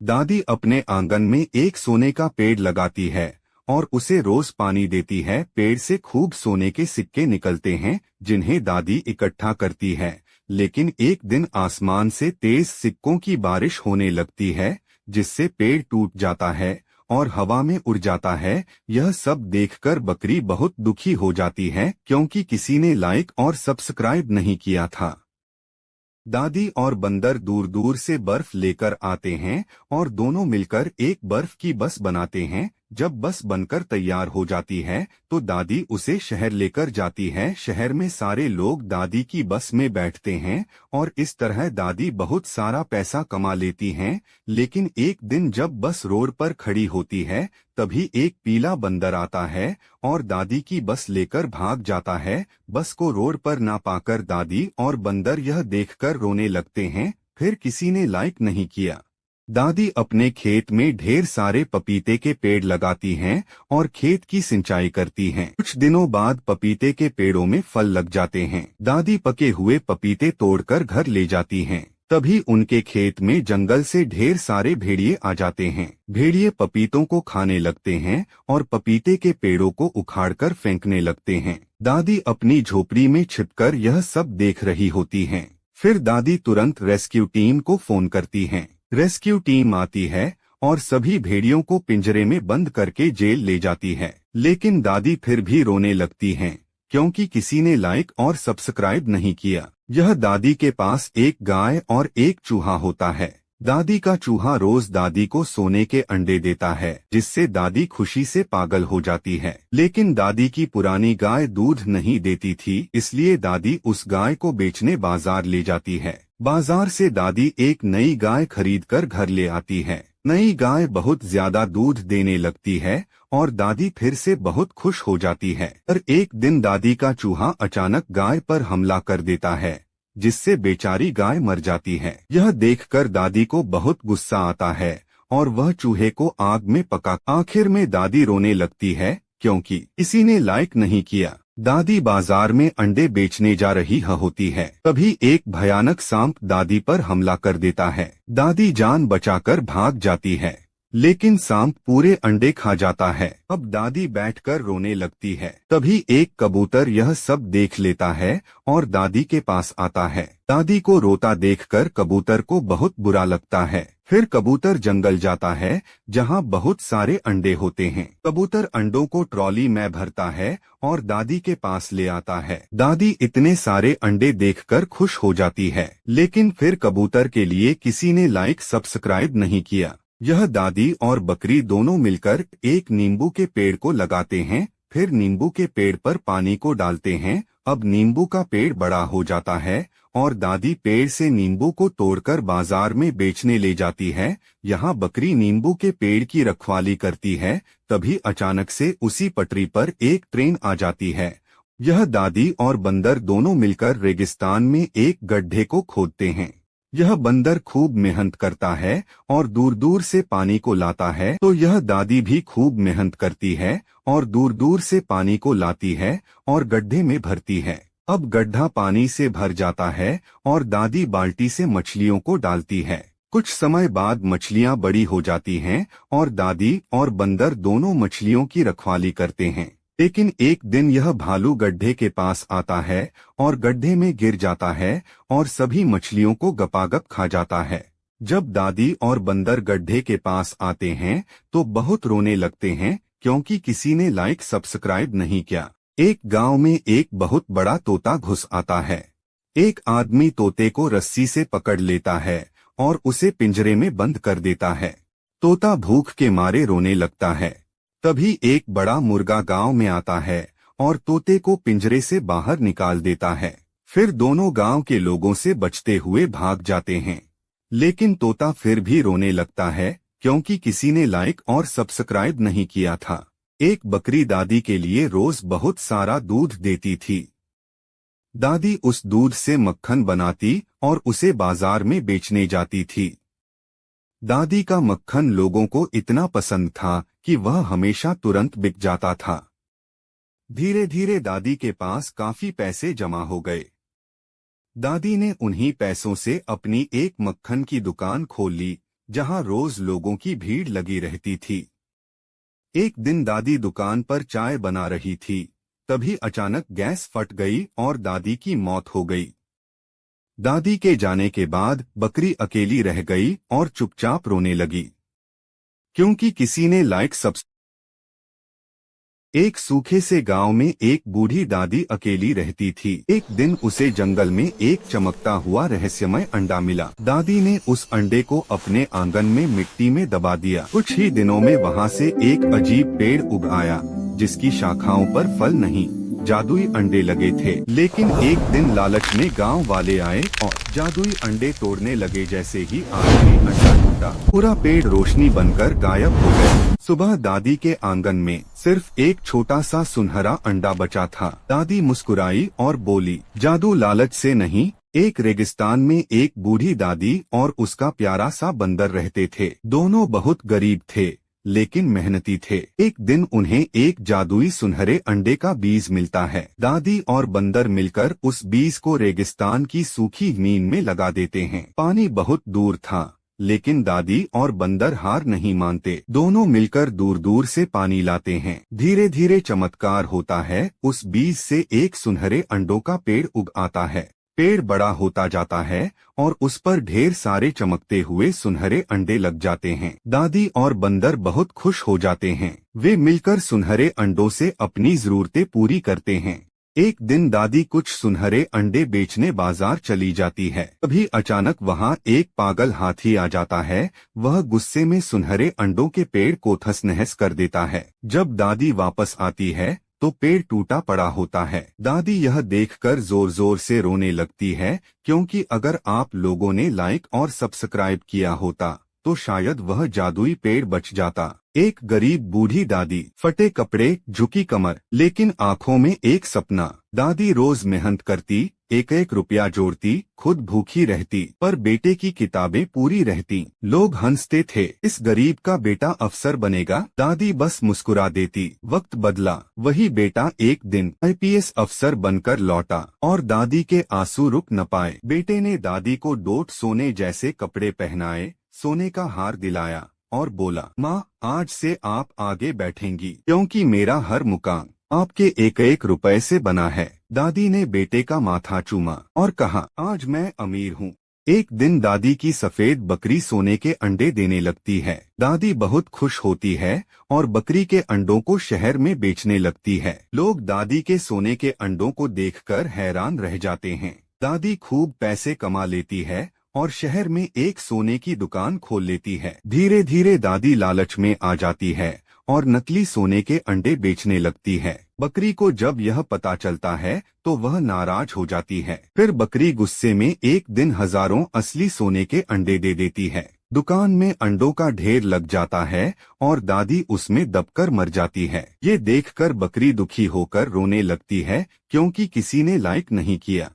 दादी अपने आंगन में एक सोने का पेड़ लगाती है और उसे रोज पानी देती है। पेड़ से खूब सोने के सिक्के निकलते हैं जिन्हें दादी इकट्ठा करती है। लेकिन एक दिन आसमान से तेज सिक्कों की बारिश होने लगती है जिससे पेड़ टूट जाता है और हवा में उड़ जाता है। यह सब देखकर बकरी बहुत दुखी हो जाती है क्योंकि किसी ने लाइक और सब्सक्राइब नहीं किया था। दादी और बंदर दूर दूर से बर्फ लेकर आते हैं और दोनों मिलकर एक बर्फ की बस बनाते हैं। जब बस बनकर तैयार हो जाती है तो दादी उसे शहर लेकर जाती है। शहर में सारे लोग दादी की बस में बैठते हैं और इस तरह दादी बहुत सारा पैसा कमा लेती हैं। लेकिन एक दिन जब बस रोड पर खड़ी होती है तभी एक पीला बंदर आता है और दादी की बस लेकर भाग जाता है। बस को रोड पर ना पाकर दादी और बंदर यह देखकर रोने लगते हैं। फिर किसी ने लाइक नहीं किया। दादी अपने खेत में ढेर सारे पपीते के पेड़ लगाती हैं और खेत की सिंचाई करती हैं। कुछ दिनों बाद पपीते के पेड़ों में फल लग जाते हैं। दादी पके हुए पपीते तोड़कर घर ले जाती हैं। तभी उनके खेत में जंगल से ढेर सारे भेड़िए आ जाते हैं। भेड़िए पपीतों को खाने लगते हैं और पपीते के पेड़ों को उखाड़कर फेंकने लगते हैं। दादी अपनी झोपड़ी में छिपकर यह सब देख रही होती हैं। फिर दादी तुरंत रेस्क्यू टीम को फोन करती हैं। रेस्क्यू टीम आती है और सभी भेड़ियों को पिंजरे में बंद करके जेल ले जाती है। लेकिन दादी फिर भी रोने लगती हैं क्योंकि किसी ने लाइक और सब्सक्राइब नहीं किया। यह दादी के पास एक गाय और एक चूहा होता है। दादी का चूहा रोज दादी को सोने के अंडे देता है जिससे दादी खुशी से पागल हो जाती है। लेकिन दादी की पुरानी गाय दूध नहीं देती थी, इसलिए दादी उस गाय को बेचने बाजार ले जाती है। बाजार से दादी एक नई गाय खरीदकर घर ले आती है। नई गाय बहुत ज्यादा दूध देने लगती है और दादी फिर से बहुत खुश हो जाती है। पर एक दिन दादी का चूहा अचानक गाय पर हमला कर देता है जिससे बेचारी गाय मर जाती है। यह देखकर दादी को बहुत गुस्सा आता है और वह चूहे को आग में पका। आखिर में दादी रोने लगती है क्योंकि किसी ने लाइक नहीं किया। दादी बाजार में अंडे बेचने जा रही होती है। तभी एक भयानक सांप दादी पर हमला कर देता है। दादी जान बचाकर भाग जाती है लेकिन सांप पूरे अंडे खा जाता है। अब दादी बैठकर रोने लगती है। तभी एक कबूतर यह सब देख लेता है और दादी के पास आता है। दादी को रोता देखकर कबूतर को बहुत बुरा लगता है। फिर कबूतर जंगल जाता है जहां बहुत सारे अंडे होते हैं। कबूतर अंडों को ट्रॉली में भरता है और दादी के पास ले आता है। दादी इतने सारे अंडे देखकर खुश हो जाती है। लेकिन फिर कबूतर के लिए किसी ने लाइक सब्सक्राइब नहीं किया। यह दादी और बकरी दोनों मिलकर एक नींबू के पेड़ को लगाते हैं। फिर नींबू के पेड़ पर पानी को डालते हैं। अब नींबू का पेड़ बड़ा हो जाता है और दादी पेड़ से नींबू को तोड़कर बाजार में बेचने ले जाती है। यहाँ बकरी नींबू के पेड़ की रखवाली करती है। तभी अचानक से उसी पटरी पर एक ट्रेन आ जाती है। यह दादी और बंदर दोनों मिलकर रेगिस्तान में एक गड्ढे को खोदते हैं। यह बंदर खूब मेहनत करता है और दूर दूर से पानी को लाता है, तो यह दादी भी खूब मेहनत करती है और दूर दूर से पानी को लाती है और गड्ढे में भरती है। अब गड्ढा पानी से भर जाता है और दादी बाल्टी से मछलियों को डालती है। कुछ समय बाद मछलियां बड़ी हो जाती हैं और दादी और बंदर दोनों मछलियों की रखवाली करते हैं। लेकिन एक दिन यह भालू गड्ढे के पास आता है और गड्ढे में गिर जाता है और सभी मछलियों को गपागप खा जाता है। जब दादी और बंदर गड्ढे के पास आते हैं तो बहुत रोने लगते हैं क्योंकि किसी ने लाइक सब्सक्राइब नहीं किया। एक गांव में एक बहुत बड़ा तोता घुस आता है। एक आदमी तोते को रस्सी से पकड़ लेता है और उसे पिंजरे में बंद कर देता है। तोता भूख के मारे रोने लगता है। तभी एक बड़ा मुर्गा गांव में आता है और तोते को पिंजरे से बाहर निकाल देता है। फिर दोनों गांव के लोगों से बचते हुए भाग जाते हैं। लेकिन तोता फिर भी रोने लगता है क्योंकि किसी ने लाइक और सब्सक्राइब नहीं किया था। एक बकरी दादी के लिए रोज बहुत सारा दूध देती थी। दादी उस दूध से मक्खन बनाती और उसे बाजार में बेचने जाती थी। दादी का मक्खन लोगों को इतना पसंद था कि वह हमेशा तुरंत बिक जाता था। धीरे धीरे दादी के पास काफी पैसे जमा हो गए। दादी ने उन्हीं पैसों से अपनी एक मक्खन की दुकान खोल ली जहां रोज लोगों की भीड़ लगी रहती थी। एक दिन दादी दुकान पर चाय बना रही थी, तभी अचानक गैस फट गई और दादी की मौत हो गई। दादी के जाने के बाद बकरी अकेली रह गई और चुपचाप रोने लगी, क्योंकि किसी ने लाइक सब। एक सूखे से गांव में एक बूढ़ी दादी अकेली रहती थी। एक दिन उसे जंगल में एक चमकता हुआ रहस्यमय अंडा मिला। दादी ने उस अंडे को अपने आंगन में मिट्टी में दबा दिया। कुछ ही दिनों में वहां से एक अजीब पेड़ उग आया, जिसकी शाखाओं पर फल नहीं, जादुई अंडे लगे थे। लेकिन एक दिन लालच में गांव वाले आए और जादुई अंडे तोड़ने लगे। जैसे ही आखिरी अंडा टूटा, पूरा पेड़ रोशनी बनकर गायब हो गया। सुबह दादी के आंगन में सिर्फ एक छोटा सा सुनहरा अंडा बचा था। दादी मुस्कुराई और बोली, जादू लालच से नहीं। एक रेगिस्तान में एक बूढ़ी दादी और उसका प्यारा सा बंदर रहते थे। दोनों बहुत गरीब थे, लेकिन मेहनती थे। एक दिन उन्हें एक जादुई सुनहरे अंडे का बीज मिलता है। दादी और बंदर मिलकर उस बीज को रेगिस्तान की सूखी जमीन में लगा देते हैं। पानी बहुत दूर था, लेकिन दादी और बंदर हार नहीं मानते। दोनों मिलकर दूर दूर से पानी लाते हैं। धीरे धीरे चमत्कार होता है। उस बीज से एक सुनहरे अंडों का पेड़ उग आता है। पेड़ बड़ा होता जाता है और उस पर ढेर सारे चमकते हुए सुनहरे अंडे लग जाते हैं। दादी और बंदर बहुत खुश हो जाते हैं। वे मिलकर सुनहरे अंडों से अपनी जरूरतें पूरी करते हैं। एक दिन दादी कुछ सुनहरे अंडे बेचने बाजार चली जाती है। तभी अचानक वहां एक पागल हाथी आ जाता है। वह गुस्से में सुनहरे अंडों के पेड़ को तहस नहस कर देता है। जब दादी वापस आती है तो पेड़ टूटा पड़ा होता है। दादी यह देखकर जोर जोर से रोने लगती है, क्योंकि अगर आप लोगों ने लाइक और सब्सक्राइब किया होता तो शायद वह जादुई पेड़ बच जाता। एक गरीब बूढ़ी दादी, फटे कपड़े, झुकी कमर, लेकिन आंखों में एक सपना। दादी रोज मेहनत करती, एक एक रुपया जोड़ती, खुद भूखी रहती, पर बेटे की किताबें पूरी रहती। लोग हंसते थे, इस गरीब का बेटा अफसर बनेगा। दादी बस मुस्कुरा देती। वक्त बदला। वही बेटा एक दिन आईपीएस अफसर बनकर लौटा और दादी के आंसू रुक न पाए। बेटे ने दादी को डोट सोने जैसे कपड़े पहनाए, सोने का हार दिलाया और बोला, माँ, आज से आप आगे बैठेंगी, क्योंकि मेरा हर मुकाम आपके एक एक रुपए से बना है। दादी ने बेटे का माथा चूमा और कहा, आज मैं अमीर हूँ। एक दिन दादी की सफेद बकरी सोने के अंडे देने लगती है। दादी बहुत खुश होती है और बकरी के अंडों को शहर में बेचने लगती है। लोग दादी के सोने के अंडों को देखकर हैरान रह जाते हैं। दादी खूब पैसे कमा लेती है और शहर में एक सोने की दुकान खोल लेती है। धीरे धीरे दादी लालच में आ जाती है और नकली सोने के अंडे बेचने लगती है। बकरी को जब यह पता चलता है तो वह नाराज हो जाती है। फिर बकरी गुस्से में एक दिन हजारों असली सोने के अंडे दे देती है। दुकान में अंडों का ढेर लग जाता है और दादी उसमें दबकर मर जाती है। ये देखकर बकरी दुखी होकर रोने लगती है, क्योंकि किसी ने लाइक नहीं किया।